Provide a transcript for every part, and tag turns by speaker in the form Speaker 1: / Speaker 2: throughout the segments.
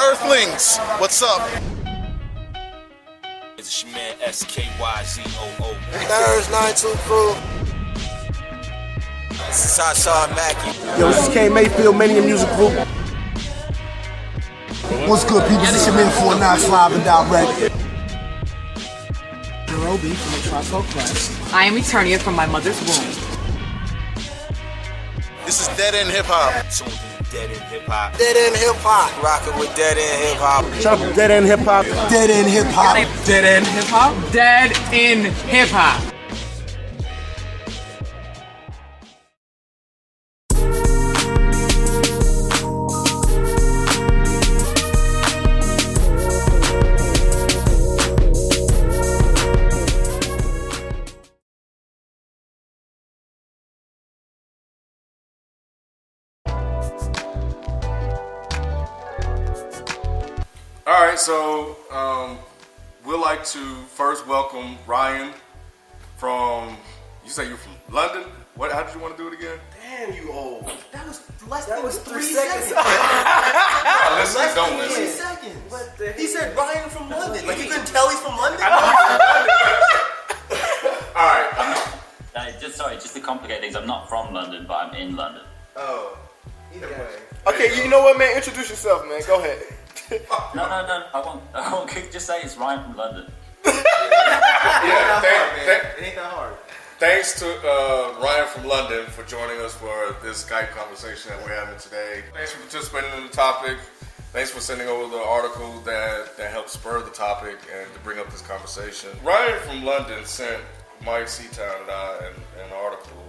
Speaker 1: Earthlings, what's up?
Speaker 2: It's your man SKYZOO.
Speaker 3: Thurs 92 crew.
Speaker 2: Sasha Mackey.
Speaker 4: Yo, this is K Mayfield, Mania Music Group.
Speaker 3: What's good, people? This is your man 49 live and direct.
Speaker 5: Nairobi from the Tribe Quest.
Speaker 6: I am Eternia from my mother's womb.
Speaker 1: This is Dead End Hip Hop.
Speaker 2: Tuned in Dead End Hip Hop.
Speaker 3: Dead End Hip Hop.
Speaker 2: Rockin' with Dead End Hip Hop.
Speaker 4: Shout out to Dead End Hip Hop.
Speaker 3: Dead End Hip Hop.
Speaker 6: Dead End Hip Hop. Dead in Hip Hop.
Speaker 7: Alright, so we'd like to first welcome Ryan from, you say you're from London? How did you want to do it again?
Speaker 3: Damn, you old. That was less
Speaker 5: That
Speaker 3: than
Speaker 5: was
Speaker 3: 3
Speaker 5: 3
Speaker 3: seconds.
Speaker 7: Listen,
Speaker 3: Less
Speaker 7: don't
Speaker 3: than
Speaker 7: listen.
Speaker 3: 3 seconds. He said Ryan from London. Like you couldn't tell he's from London?
Speaker 7: Alright,
Speaker 8: Just to complicate things, I'm not from London, but I'm in London.
Speaker 3: Oh, either way.
Speaker 4: Okay, you know what, man? Introduce yourself, man. Go ahead.
Speaker 8: No, I won't just say it's Ryan from London.
Speaker 7: yeah,
Speaker 3: It ain't that hard.
Speaker 7: thanks to Ryan from London for joining us for this Skype conversation that we're having today. Thanks for participating in the topic. Thanks for sending over the article that helped spur the topic and to bring up this conversation. Ryan from London sent Mike Seatown and I an article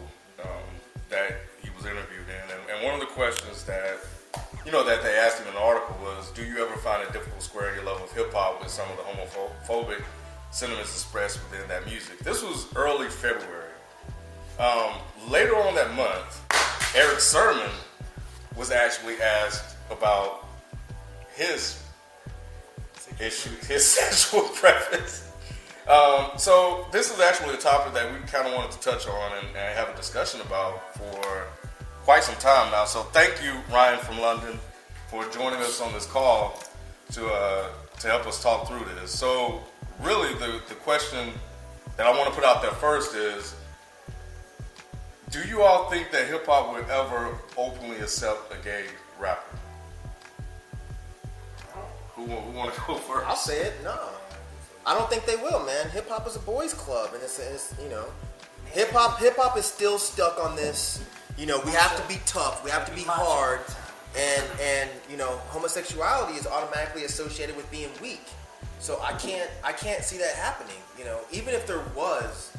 Speaker 7: that he was interviewed in, and one of the questions that they asked him in the article was, do you ever find it difficult squaring your love of hip-hop with some of the homophobic sentiments expressed within that music? This was early February. Later on that month, Eric Sermon was actually asked about his issue, his sexual preference. So this is actually a topic that we kind of wanted to touch on and have a discussion about for quite some time now. So thank you, Ryan from London, for joining us on this call to help us talk through this. So really the question that I want to put out there first is, do you all think that hip hop would ever openly accept a gay rapper? Who want to go first?
Speaker 3: I'll say it. No, I don't think they will, man. Hip hop is a boys' club, and it's hip hop is still stuck on this. We have to be tough. We have to be hard, and homosexuality is automatically associated with being weak. So I can't see that happening. Even if there was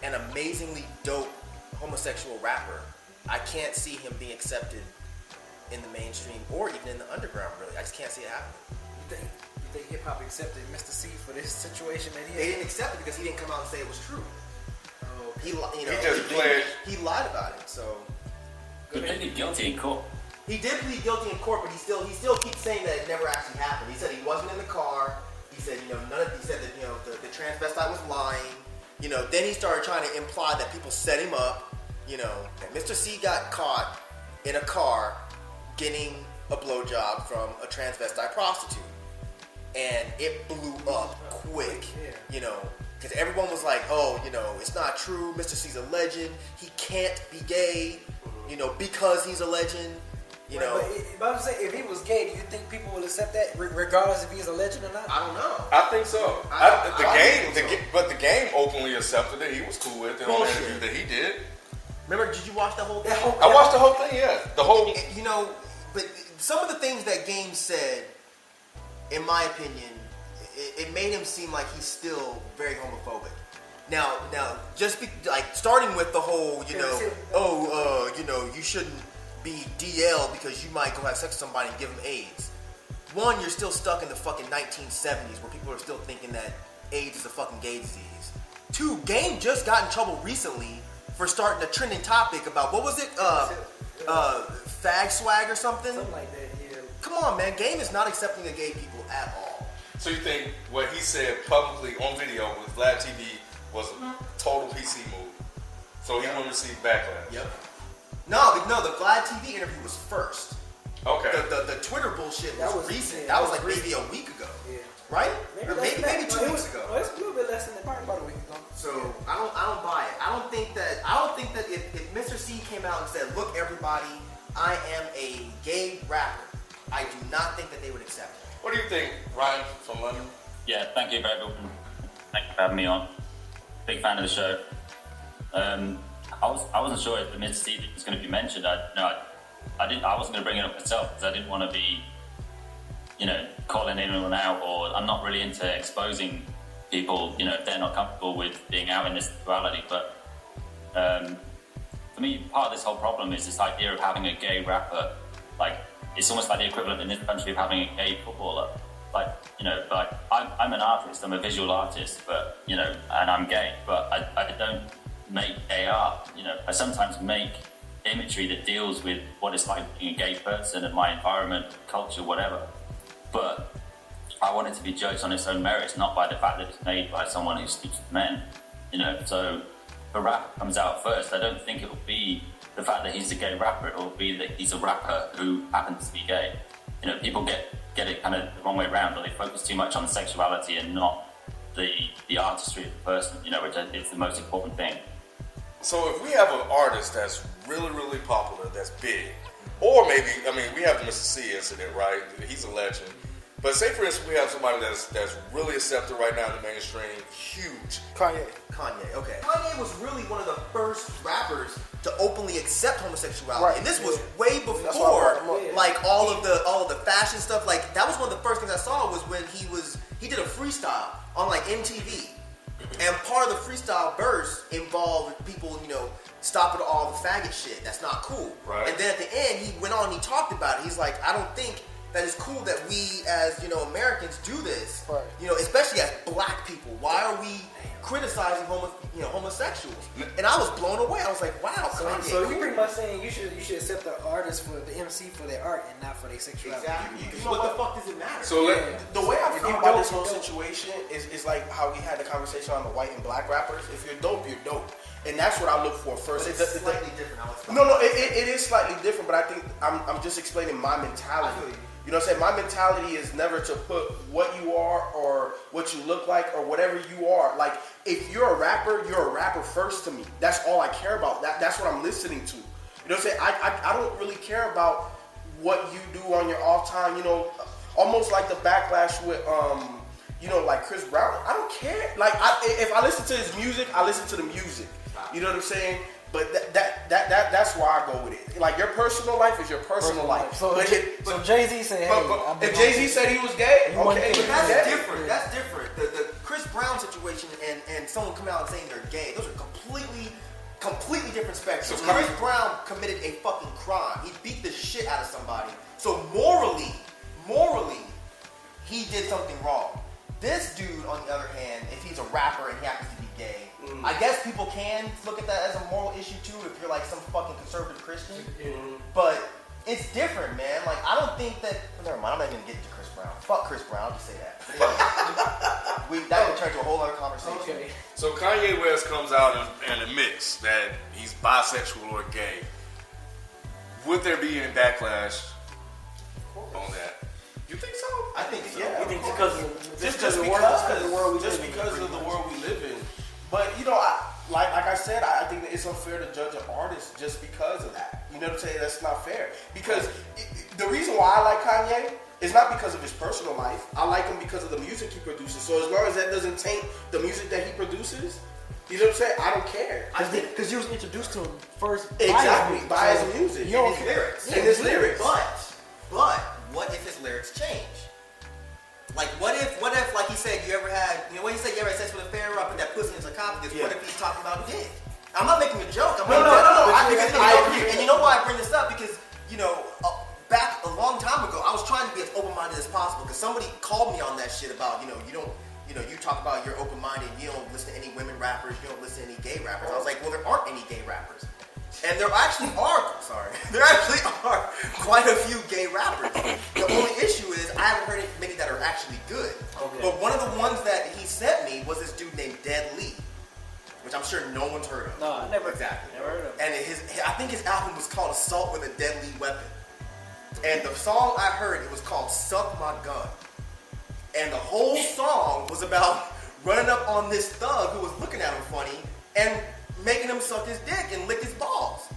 Speaker 3: an amazingly dope homosexual rapper, I can't see him being accepted in the mainstream or even in the underground. Really, I just can't see it happening.
Speaker 5: You think hip hop accepted Mr. C for this situation that he
Speaker 3: They
Speaker 5: had?
Speaker 3: didn't accept it because he didn't come out and say it was true. He lied about it. So
Speaker 8: He pleaded guilty in court.
Speaker 3: he did plead guilty in court, but he still keeps saying that it never actually happened. He said he wasn't in the car. He said he said that the transvestite was lying. Then he started trying to imply that people set him up. And Mr. C got caught in a car getting a blowjob from a transvestite prostitute, and it blew up quick. Because everyone was like, oh, it's not true. Mr. C's a legend. He can't be gay, because he's a legend.
Speaker 5: But I'm saying, if he was gay, do you think people will accept that, regardless if he's a legend or not?
Speaker 3: I don't know.
Speaker 7: I think so. But the game openly accepted it. He was cool with it on the interview that he did.
Speaker 3: Remember, did you watch the whole thing?
Speaker 7: I watched the whole thing. Yeah, the whole.
Speaker 3: But some of the things that Game said, in my opinion, it made him seem like he's still very homophobic. Now, starting with the whole, you shouldn't be DL because you might go have sex with somebody and give them AIDS. One, you're still stuck in the fucking 1970s where people are still thinking that AIDS is a fucking gay disease. Two, Game just got in trouble recently for starting a trending topic about, what was it? Fag swag or something?
Speaker 5: Something like that, yeah.
Speaker 3: Come on, man. Game is not accepting of gay people at all.
Speaker 7: So you think what he said publicly on video with Vlad TV was a total PC move? So he wouldn't receive backlash?
Speaker 3: Yep. No, the Vlad TV interview was first.
Speaker 7: Okay.
Speaker 3: The Twitter bullshit
Speaker 5: That
Speaker 3: was
Speaker 5: was-
Speaker 3: recent.
Speaker 5: yeah,
Speaker 3: that was
Speaker 5: that
Speaker 3: like
Speaker 5: was
Speaker 3: maybe a week ago,
Speaker 5: Yeah.
Speaker 3: right? Or
Speaker 5: less
Speaker 3: maybe
Speaker 5: than that.
Speaker 3: 2 weeks ago.
Speaker 5: Well, it's a little bit less than that. Probably about a week ago.
Speaker 3: So I don't buy it. I don't think that if Mr. C came out and said, "Look, everybody, I am a gay rapper," I do not think that they would accept it.
Speaker 7: What do you think, Ryan from London?
Speaker 8: Yeah, thank you very much. Thank you for having me on. Big fan of the show. I wasn't sure if the Mr. C thing was going to be mentioned. I wasn't going to bring it up myself because I didn't want to be, calling anyone out, or I'm not really into exposing people, if they're not comfortable with being out in this sexuality. But for me, part of this whole problem is this idea of having a gay rapper. Like, it's almost like the equivalent in this country of having a gay footballer. Like, I'm an artist, I'm a visual artist, but, and I'm gay, but I don't make gay art. I sometimes make imagery that deals with what it's like being a gay person and my environment, culture, whatever. But I want it to be judged on its own merits, not by the fact that it's made by someone who speaks to men. So the rap comes out first. I don't think it will be the fact that he's a gay rapper. It will be that he's a rapper who happens to be gay. People get it kind of the wrong way around, or they focus too much on sexuality and not the artistry of the person, which is the most important thing.
Speaker 7: So if we have an artist that's really, really popular, that's big, or maybe, we have the Mr. C incident, right? He's a legend. But say, for instance, we have somebody that's really accepted right now in the mainstream, huge.
Speaker 4: Kanye.
Speaker 3: Okay. Kanye was really one of the first rappers to openly accept homosexuality,
Speaker 4: Right.
Speaker 3: and this was way
Speaker 4: That's why I
Speaker 3: before,
Speaker 4: brought him up.
Speaker 3: like all of the fashion stuff. Like that was one of the first things I saw was when he did a freestyle on like MTV, and part of the freestyle verse involved people, stopping all the faggot shit. That's not cool.
Speaker 7: Right.
Speaker 3: And then at the end, he went on and he talked about it. He's like, I don't think that it's cool that we as Americans do this,
Speaker 4: right.
Speaker 3: Especially as black people. Why are we criticizing homosexuals? And I was blown away. I was like, wow. Kanye,
Speaker 5: So
Speaker 3: cool.
Speaker 5: you're pretty much saying you should accept the artist for the MC for their art and not for their sexuality.
Speaker 3: Exactly. What the fuck does it matter?
Speaker 7: So
Speaker 4: The way I
Speaker 5: If
Speaker 4: feel
Speaker 5: you
Speaker 4: about
Speaker 5: dope,
Speaker 4: this whole
Speaker 5: you dope.
Speaker 4: situation is like how we had the conversation on the white and black rappers. If you're dope, you're dope. And that's what I look for first.
Speaker 3: But it's slightly different.
Speaker 4: It is slightly different, but I think I'm just explaining my mentality.
Speaker 3: I feel you.
Speaker 4: You know what I'm saying? My mentality is never to put what you are or what you look like or whatever you are. Like, if you're a rapper first to me. That's all I care about. That's what I'm listening to. You know what I'm saying? I don't really care about what you do on your off time, almost like the backlash with like Chris Brown. I don't care. Like, if I listen to his music, I listen to the music. You know what I'm saying? But that's where I go with it. Like, your personal life is your personal life.
Speaker 5: So Jay-Z said,
Speaker 4: if Jay-Z said he was gay, okay,
Speaker 3: But that's
Speaker 4: that's
Speaker 3: different. That's different. The Chris Brown situation and someone coming out and saying they're gay, those are completely different spectrums.
Speaker 7: So
Speaker 3: Chris Brown committed a fucking crime. He beat the shit out of somebody. So morally, he did something wrong. This dude, on the other hand, if he's a rapper and he happens to be gay, I guess people can look at that as a moral issue too if you're like some fucking conservative Christian. But it's different, man. Like, I don't think that. Never mind. I'm not even getting to Chris Brown. Fuck Chris Brown. I'll just say that. But anyway, that would turn to a whole other conversation.
Speaker 5: Okay.
Speaker 7: So Kanye West comes out and admits that he's bisexual or gay. Would there be any backlash on that? You think so?
Speaker 3: I think so.
Speaker 4: Yeah.
Speaker 5: You think because
Speaker 4: Just
Speaker 5: of the world we live in.
Speaker 4: because of the world we live in. But like I said, I think that it's unfair to judge an artist just because of that. You know what I'm saying? That's not fair. Because the reason why I like Kanye is not because of his personal life. I like him because of the music he produces. So as long as that doesn't taint the music that he produces, you know what I'm saying? I don't care.
Speaker 5: Because you was introduced to him first
Speaker 4: By his music.
Speaker 3: And his lyrics.
Speaker 4: And his lyrics.
Speaker 3: But what if his lyrics change? Like, what if, like he said, you ever had sex with a pharaoh, put that pussy in his sarcophagus?
Speaker 4: Yeah.
Speaker 3: What if he's talking about dick? I'm not making a joke.
Speaker 4: No. I agree.
Speaker 3: And you know why I bring this up? Because, back a long time ago, I was trying to be as open-minded as possible because somebody called me on that shit about, you talk about you're open-minded, you don't listen to any women rappers, you don't listen to any gay rappers. I was like, well, there aren't any gay rappers. And there actually are quite a few gay rappers. The only issue is I haven't heard many that are actually good.
Speaker 5: Okay.
Speaker 3: But one of the ones that he sent me was this dude named Dead Lee, which I'm sure no one's heard of.
Speaker 5: No, I never.
Speaker 3: Exactly.
Speaker 5: Never heard of.
Speaker 3: And I think his album was called Assault with a Deadly Weapon. And the song I heard, it was called "Suck My Gun," and the whole song was about running up on this thug who was looking at him funny and making him suck his dick and lick his balls.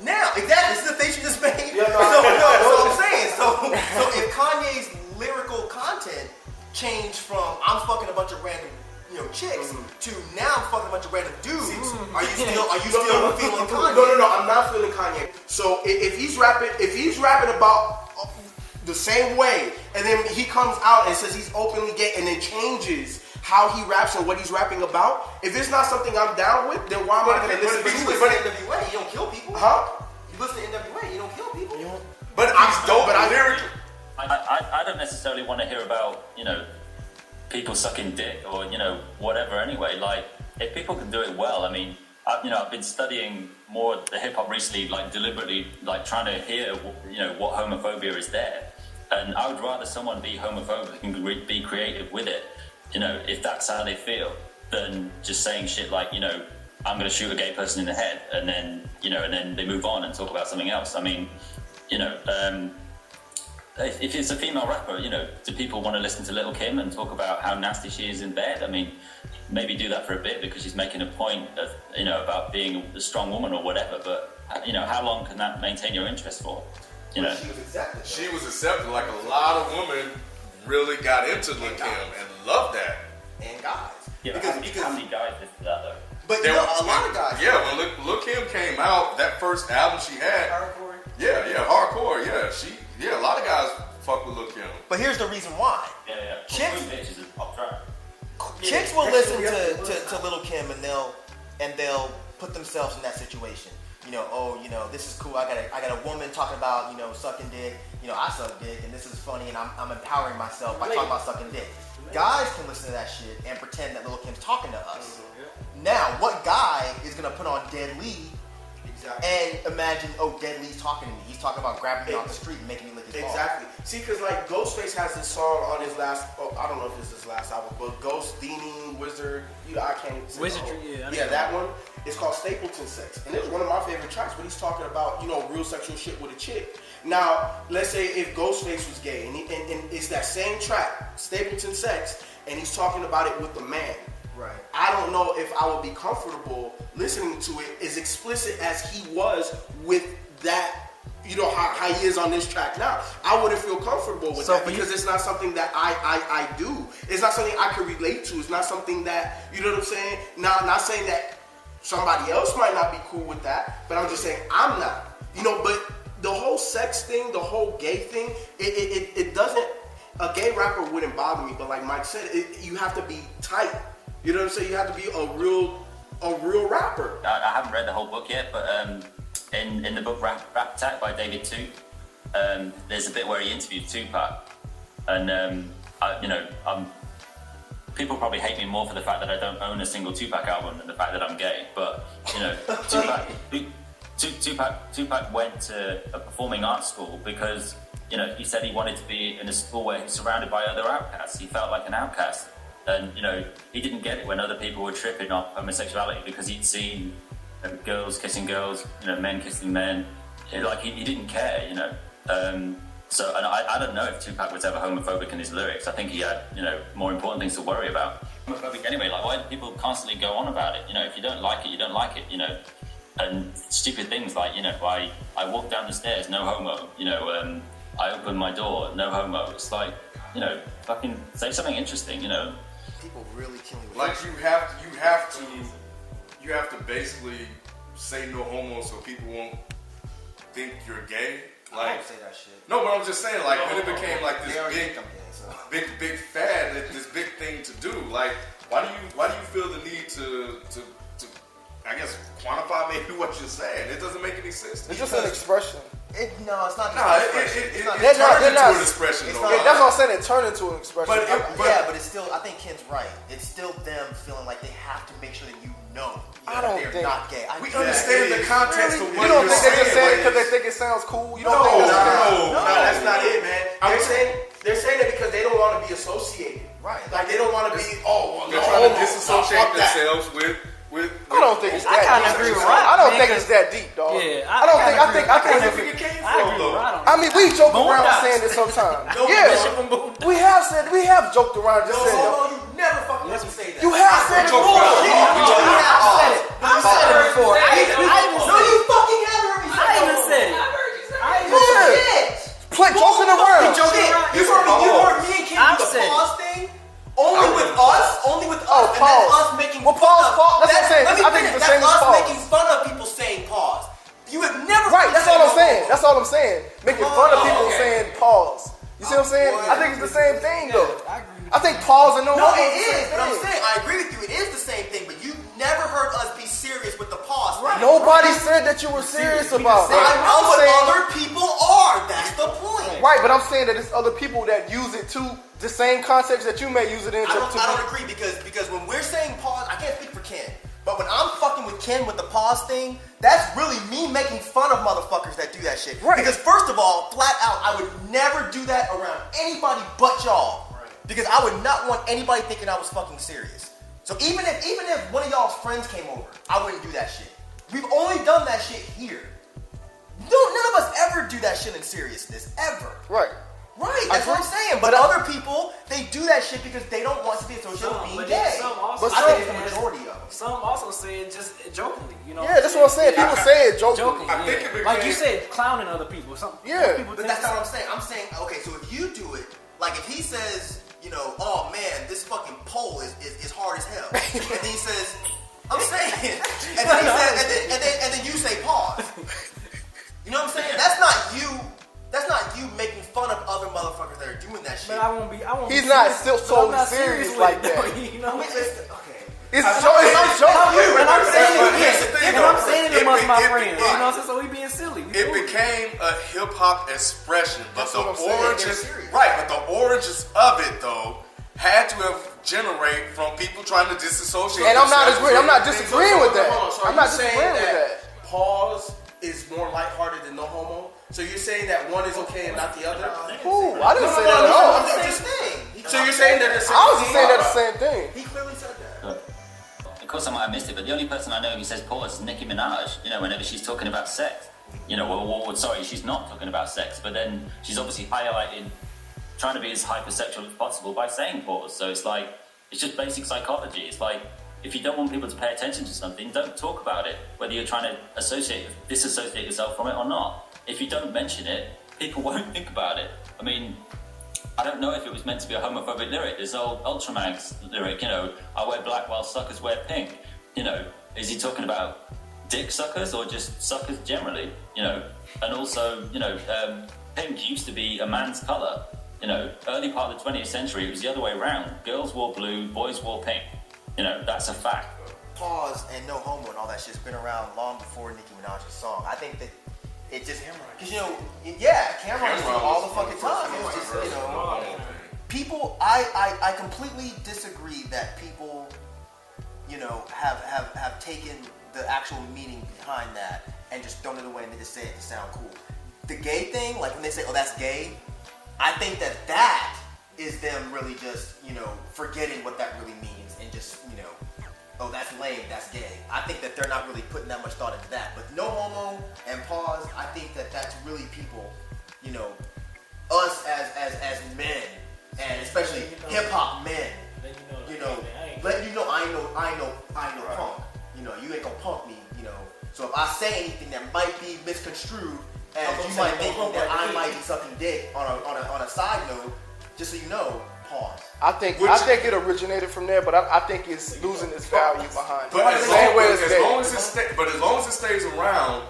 Speaker 3: Now, exactly, this is the face you just made.
Speaker 4: Yeah, no,
Speaker 3: so I'm saying, so if Kanye's lyrical content changed from "I'm fucking a bunch of random chicks" to "now I'm fucking a bunch of random dudes," are you still feeling Kanye?
Speaker 4: No, I'm not feeling Kanye. So if he's rapping about the same way, and then he comes out and says he's openly gay, and then changes how he raps and what he's rapping about, if it's not something I'm down with, then why am I going to listen to
Speaker 3: You
Speaker 4: it?
Speaker 3: listen to NWA, you don't kill people.
Speaker 4: Huh?
Speaker 3: You listen to NWA, you don't kill people.
Speaker 7: But he's dope lyrically.
Speaker 8: I don't necessarily want to hear about, people sucking dick or, whatever anyway. Like, if people can do it well, I mean, I've been studying more the hip hop recently, like deliberately, like trying to hear, what homophobia is there. And I would rather someone be homophobic and be creative with it, if that's how they feel, than just saying shit like, I'm going to shoot a gay person in the head, and then, and then they move on and talk about something else. I mean, if it's a female rapper, do people want to listen to Lil' Kim and talk about how nasty she is in bed? I mean, maybe do that for a bit because she's making a point of, about being a strong woman or whatever. But, how long can that maintain your interest for?
Speaker 3: She was accepted.
Speaker 7: She was accepted. Like a lot of women really got into Lil' Kim and loved that.
Speaker 3: And guys.
Speaker 8: Yeah, because how many guys listen to that though?
Speaker 3: But a lot of guys.
Speaker 7: Yeah, when Lil' Kim came out, that first album she had.
Speaker 5: Hardcore.
Speaker 7: Yeah, hardcore. Yeah, a lot of guys fuck with Lil' Kim.
Speaker 3: But here's the reason why.
Speaker 8: Yeah.
Speaker 3: Chicks-
Speaker 8: Bitch is a pop track.
Speaker 3: Chicks will listen to Lil' Kim and they'll put themselves in that situation. This is cool. I got a woman talking about, sucking dick. I suck dick and this is funny and I'm empowering myself by talking about sucking dick. Guys can listen to that shit and pretend that Lil' Kim's talking to us. Now, what guy is gonna put on Dead Lee and imagine, Dead Lee's talking to me. He's talking about grabbing me off the street and making me lick his balls.
Speaker 4: Exactly. See, because like Ghostface has this song on his last, I don't know if it's his last album, but Ghost, Deaning, Wizard, I can't say
Speaker 5: Wizardry,
Speaker 4: yeah, that one. It's called Stapleton Sex. And it was one of my favorite tracks, but he's talking about, real sexual shit with a chick. Now, let's say if Ghostface was gay, and it's that same track, Stapleton Sex, and he's talking about it with a man.
Speaker 3: Right.
Speaker 4: I don't know if I would be comfortable listening to it as explicit as he was with that, how he is on this track now. I wouldn't feel comfortable with that because it's not something that I do. It's not something I can relate to. It's not something that, you know what I'm saying? Now, not saying that somebody else might not be cool with that, but I'm just saying I'm not. But the whole sex thing, the whole gay thing, it doesn't, a gay rapper wouldn't bother me, but like Mike said, you have to be tight. You know what I'm saying? You have to be a real rapper.
Speaker 8: I haven't read the whole book yet, but in the book Rap Attack by David Tuke, there's a bit where he interviewed Tupac, and people probably hate me more for the fact that I don't own a single Tupac album than the fact that I'm gay. But Tupac went to a performing arts school because he said he wanted to be in a school where he's surrounded by other outcasts. He felt like an outcast. And, he didn't get it when other people were tripping off homosexuality because he'd seen girls kissing girls, men kissing men. He didn't care, So, and I don't know if Tupac was ever homophobic in his lyrics. I think he had, more important things to worry about. Homophobic anyway, why do people constantly go on about it? If you don't like it, you don't like it, And stupid things like, I walk down the stairs, no homo, I open my door, no homo. It's like, fucking say something interesting,
Speaker 3: People really kill me with
Speaker 7: Like
Speaker 3: that.
Speaker 7: you have to basically say no homo so people won't think you're gay.
Speaker 3: I don't say that shit.
Speaker 7: No, but I'm just saying, like, when it became like this
Speaker 3: They already think I'm gay, so.
Speaker 7: big fad, this big thing to do. Like, why do you feel the need to I guess quantify maybe what you're saying? It doesn't make any sense.
Speaker 9: It's just an expression.
Speaker 3: No, it's not.
Speaker 7: It
Speaker 3: not.
Speaker 7: turns
Speaker 9: they're
Speaker 7: into
Speaker 9: not-
Speaker 7: an expression.
Speaker 3: it's
Speaker 7: though.
Speaker 3: not-
Speaker 9: That's what I'm saying. It turned into an expression.
Speaker 7: But
Speaker 3: Yeah, but it's still. I think Ken's right. It's still them feeling like they have to to make sure that you know
Speaker 4: I
Speaker 3: that
Speaker 4: don't
Speaker 3: they're
Speaker 4: think-
Speaker 3: not gay.
Speaker 7: We understand the context of
Speaker 4: You
Speaker 7: what
Speaker 4: don't
Speaker 7: you're
Speaker 4: think they just said it
Speaker 7: saying.
Speaker 4: because they think it sounds cool? You don't
Speaker 7: No,
Speaker 4: think that's
Speaker 7: no.
Speaker 4: that?
Speaker 3: No, that's not it, man.
Speaker 4: They're saying that because they don't want to be associated.
Speaker 3: Right.
Speaker 4: Like they don't want to be.
Speaker 7: They're trying to disassociate themselves with.
Speaker 4: I don't think it's that
Speaker 5: I kinda
Speaker 4: deep.
Speaker 5: agree with
Speaker 4: I
Speaker 5: Rod,
Speaker 4: don't
Speaker 5: man,
Speaker 4: think it's that deep, dog.
Speaker 5: Yeah,
Speaker 4: I don't think. I think.
Speaker 5: I agree with
Speaker 4: I
Speaker 5: Rod on
Speaker 4: mean, we joke around
Speaker 5: Boondocks.
Speaker 4: saying this sometimes.
Speaker 3: No,
Speaker 4: Yeah,
Speaker 5: Bishop and Boondocks.
Speaker 4: we have joked around just
Speaker 3: No,
Speaker 4: saying.
Speaker 3: hold on, you never fucking let me say that.
Speaker 4: You have said it
Speaker 7: joke
Speaker 4: before.
Speaker 7: around.
Speaker 3: I've said it.
Speaker 5: I've said it before. I even
Speaker 3: No,
Speaker 5: said
Speaker 3: you
Speaker 5: it.
Speaker 3: fucking haven't heard me say
Speaker 5: I
Speaker 3: it.
Speaker 5: even said it. I even
Speaker 4: Yeah.
Speaker 5: said it.
Speaker 3: Shit.
Speaker 4: Play joking around.
Speaker 5: joking around.
Speaker 3: You heard me and Kim
Speaker 5: I've
Speaker 3: do the
Speaker 5: said it.
Speaker 3: pause thing? Only with us,
Speaker 4: Oh,
Speaker 3: and
Speaker 4: pause.
Speaker 3: that's us making
Speaker 4: Well,
Speaker 3: fun
Speaker 4: pause,
Speaker 3: of.
Speaker 4: pause. That's what I'm saying.
Speaker 3: Let me
Speaker 4: I think
Speaker 3: finish.
Speaker 4: it's the same
Speaker 3: That's
Speaker 4: as
Speaker 3: us
Speaker 4: pause.
Speaker 3: making fun of people saying pause. You have never
Speaker 4: Right, that's
Speaker 3: said
Speaker 4: all I'm
Speaker 3: no
Speaker 4: saying.
Speaker 3: more.
Speaker 4: That's all I'm saying. Making fun of people
Speaker 3: okay.
Speaker 4: saying pause. You see what I'm saying? I think it's the same thing though.
Speaker 5: I agree with
Speaker 4: I think pause and no
Speaker 3: No,
Speaker 4: homo
Speaker 3: it
Speaker 4: is the same
Speaker 3: is. But I'm
Speaker 4: thing.
Speaker 3: saying, I agree with you. It is the same thing. But you never heard us be serious with the pause. Right.
Speaker 4: Nobody said that you were serious about it.
Speaker 3: I know
Speaker 4: I'm
Speaker 3: what
Speaker 4: saying,
Speaker 3: other people are. That's the point.
Speaker 4: right, but I'm saying that it's other people that use it too, the same context that you may use it in.
Speaker 3: I don't agree because when we're saying pause, I can't speak for Ken. But when I'm fucking with Ken with the pause thing, that's really me making fun of motherfuckers that do that shit.
Speaker 4: Right.
Speaker 3: Because first of all, flat out, I would never do that around anybody but y'all. Right. Because I would not want anybody thinking I was fucking serious. So even if one of y'all's friends came over, I wouldn't do that shit. We've only done that shit here. None of us ever do that shit in seriousness. Ever.
Speaker 4: Right.
Speaker 3: Right, that's what I'm saying. But other people, they do that shit because they don't want to be associated with being
Speaker 5: But
Speaker 3: gay.
Speaker 5: then some also
Speaker 4: But
Speaker 3: I
Speaker 4: some-
Speaker 3: think it's the majority of them.
Speaker 5: Some also say it just jokingly, you know.
Speaker 4: Yeah, that's what I'm saying. People say it jokingly.
Speaker 5: Jokingly,
Speaker 7: I think
Speaker 5: yeah.
Speaker 7: it
Speaker 5: Like you
Speaker 7: became-
Speaker 5: said, clowning other people. Some
Speaker 4: Yeah.
Speaker 5: people
Speaker 3: But that's not what I'm saying. I'm saying, okay, so if you do it, like if he says, you know, oh man, this fucking pole is hard as hell. And then he says, I'm saying, and then he says, and then you say pause. You know what I'm saying? That's not you making fun of other motherfuckers that are doing that shit.
Speaker 5: But I won't be.
Speaker 4: He's
Speaker 5: be
Speaker 4: not
Speaker 5: serious,
Speaker 4: still
Speaker 5: but I'm
Speaker 4: totally
Speaker 5: not
Speaker 4: serious
Speaker 5: with
Speaker 4: like
Speaker 5: it, though,
Speaker 4: that.
Speaker 5: You know what I'm saying?
Speaker 3: Okay.
Speaker 4: It's a joke. It's a joke.
Speaker 5: And I'm saying
Speaker 7: But
Speaker 5: it.
Speaker 7: here's the thing,
Speaker 5: And
Speaker 7: though.
Speaker 5: I'm saying it amongst my
Speaker 7: It-
Speaker 5: friends.
Speaker 7: it-
Speaker 5: You know what I'm saying? So we being silly. We
Speaker 7: It
Speaker 5: cool.
Speaker 7: became a hip hop expression, but
Speaker 4: That's
Speaker 7: the
Speaker 4: what I'm saying.
Speaker 7: origins,
Speaker 3: They're serious.
Speaker 7: right? But the origins of it though had to have generated from people trying to disassociate.
Speaker 4: And I'm not
Speaker 7: themselves
Speaker 4: agreeing. I'm not
Speaker 7: with-
Speaker 4: disagreeing with that. I'm I'm not not disagreeing with that. Pause is more lighthearted than no homo. So you're saying that one is okay and not the other?
Speaker 3: Ooh,
Speaker 4: I didn't say that at all.
Speaker 3: It's the same thing.
Speaker 4: So you're saying that it's
Speaker 3: I
Speaker 4: I was just saying that the same thing.
Speaker 3: He clearly said that.
Speaker 8: Of course, I might have missed it, but the only person I know who says pause is Nicki Minaj. You know, whenever she's talking about sex, you know, sorry, she's not talking about sex, but then she's obviously highlighting, trying to be as hypersexual as possible by saying pause. So it's like, it's just basic psychology. It's like, if you don't want people to pay attention to something, don't talk about it, whether you're trying to disassociate yourself from it or not. If you don't mention it, people won't think about it. I mean, I don't know if it was meant to be a homophobic lyric. This old Ultraman's lyric, you know, I wear black while suckers wear pink. You know, is he talking about dick suckers or just suckers generally? You know, and also, you know, pink used to be a man's color. You know, early part of the 20th century, it was the other way around. Girls wore blue, boys wore pink. You know, that's a fact.
Speaker 3: Pause and no homo and all that shit's been around long before Nicki Minaj's song. I think that it just, because you know, yeah, Cameron used to do it all the fucking time. It was just, you know, people. I completely disagree that people, you know, have taken the actual meaning behind that and just thrown it away and they just say it to sound cool. The gay thing, like when they say, "Oh, that's gay," I think that is them really just, you know, forgetting what that really means and just, you know, oh, that's lame, that's gay. I think that they're not really putting that much thought into that. But no homo and pause, I think that that's really people, you know, us as men, and especially hip hop men, you know, letting you know I know punk. You know, you ain't gonna punk me, you know. So if I say anything that might be misconstrued, as you might think that I might be sucking dick on a side note, just so you know, pause.
Speaker 4: I think it originated from there, but I think it's losing its value behind it.
Speaker 7: But as
Speaker 4: Same way
Speaker 7: long
Speaker 4: as
Speaker 7: as it stays around,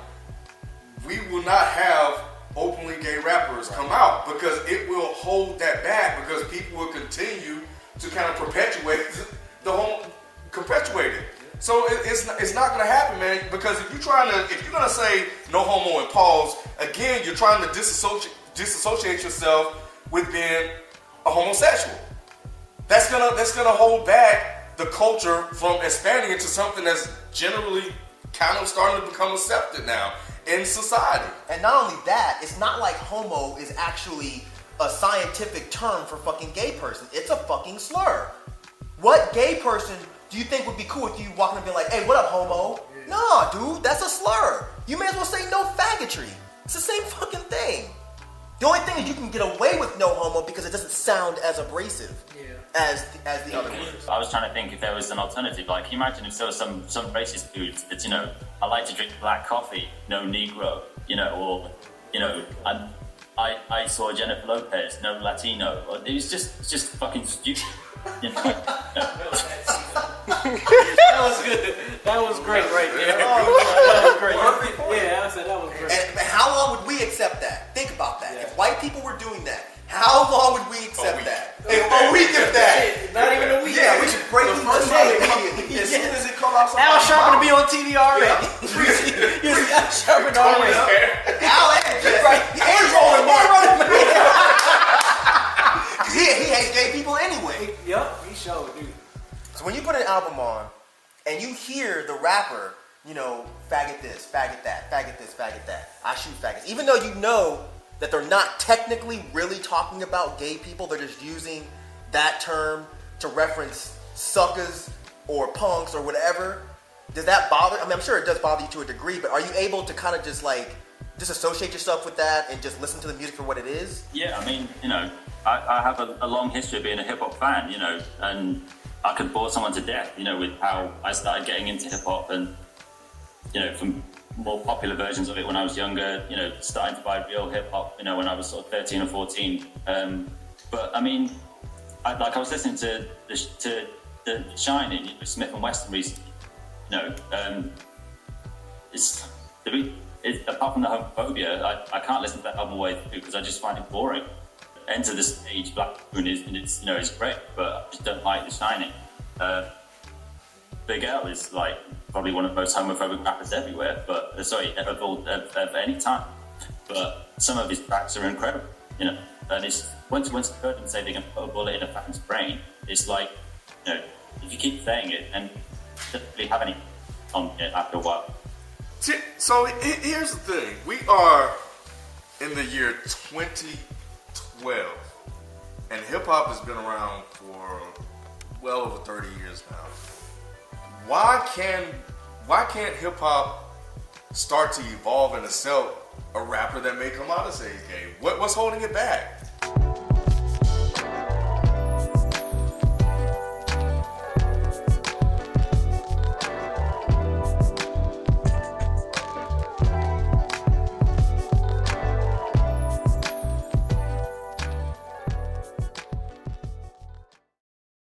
Speaker 7: we will not have openly gay rappers come out because it will hold that back because people will continue to kind of perpetuate it. So it's not gonna happen, man. Because if you're gonna say no homo and pause again, you're trying to disassociate yourself with being a homosexual. That's gonna hold back the culture from expanding into something that's generally kind of starting to become accepted now in society.
Speaker 3: And not only that, it's not like homo is actually a scientific term for fucking gay person. It's a fucking slur. What gay person do you think would be cool with you walking up and being like, hey, what up, homo? Nah, dude, that's a slur. You may as well say no faggotry. It's the same fucking thing. The only thing is you can get away with no homo because it doesn't sound as abrasive as the other words.
Speaker 8: I was trying to think if there was an alternative. Like, can you imagine if there was some racist dude that's, you know, I like to drink black coffee, no Negro, you know, or, you know, I saw Jennifer Lopez, no Latino. Or it was just fucking stupid. You know?
Speaker 5: That was good. That was great right there. That was great. Yeah, I said that was great.
Speaker 3: And how long would we accept that? Think about that. If white people were doing that, how long would we accept that? A week of that.
Speaker 5: Not even a week.
Speaker 3: Yeah, we should break the
Speaker 4: First
Speaker 3: day
Speaker 4: time immediately. As soon as it comes out,
Speaker 5: Al Sharpton to be on TV already. You see Al Sharpton already.
Speaker 3: Al and rolling he hates gay people anyway.
Speaker 5: Yup, he showed, dude.
Speaker 3: So when you put an album on and you hear the rapper, you know, faggot this, faggot that, faggot this, faggot that, I shoot faggots, even though you know that they're not technically really talking about gay people, they're just using that term to reference suckers or punks or whatever, does that bother? I mean, I'm sure it does bother you to a degree, but are you able to kind of just like disassociate yourself with that and just listen to the music for what it is?
Speaker 8: Yeah, I mean, you know, I have a long history of being a hip hop fan, you know, and I could bore someone to death, you know, with how I started getting into hip hop and, you know, from more popular versions of it when I was younger, you know, starting to buy real hip hop, you know, when I was sort of 13 or 14. But I mean, I was listening to the Shining, you know, Smith and Weston recently, you know, it's apart from the homophobia, I can't listen to that album all the way through because I just find it boring. Enter the Stage, Black Moon is, and it's, you know, it's great, but I just don't like The Shining. Big L is like probably one of the most homophobic rappers everywhere, but of any time. But some of his tracks are incredible, you know. And it's once you heard him say they're going to put a bullet in a fan's brain, it's like, you know, if you keep saying it, and it doesn't really have any on it after a while.
Speaker 7: So here's the thing. We are in the year 2012, and hip-hop has been around for well over 30 years now. Why can't hip-hop start to evolve and accept a rapper that may come out and say he's gay? What's holding it back?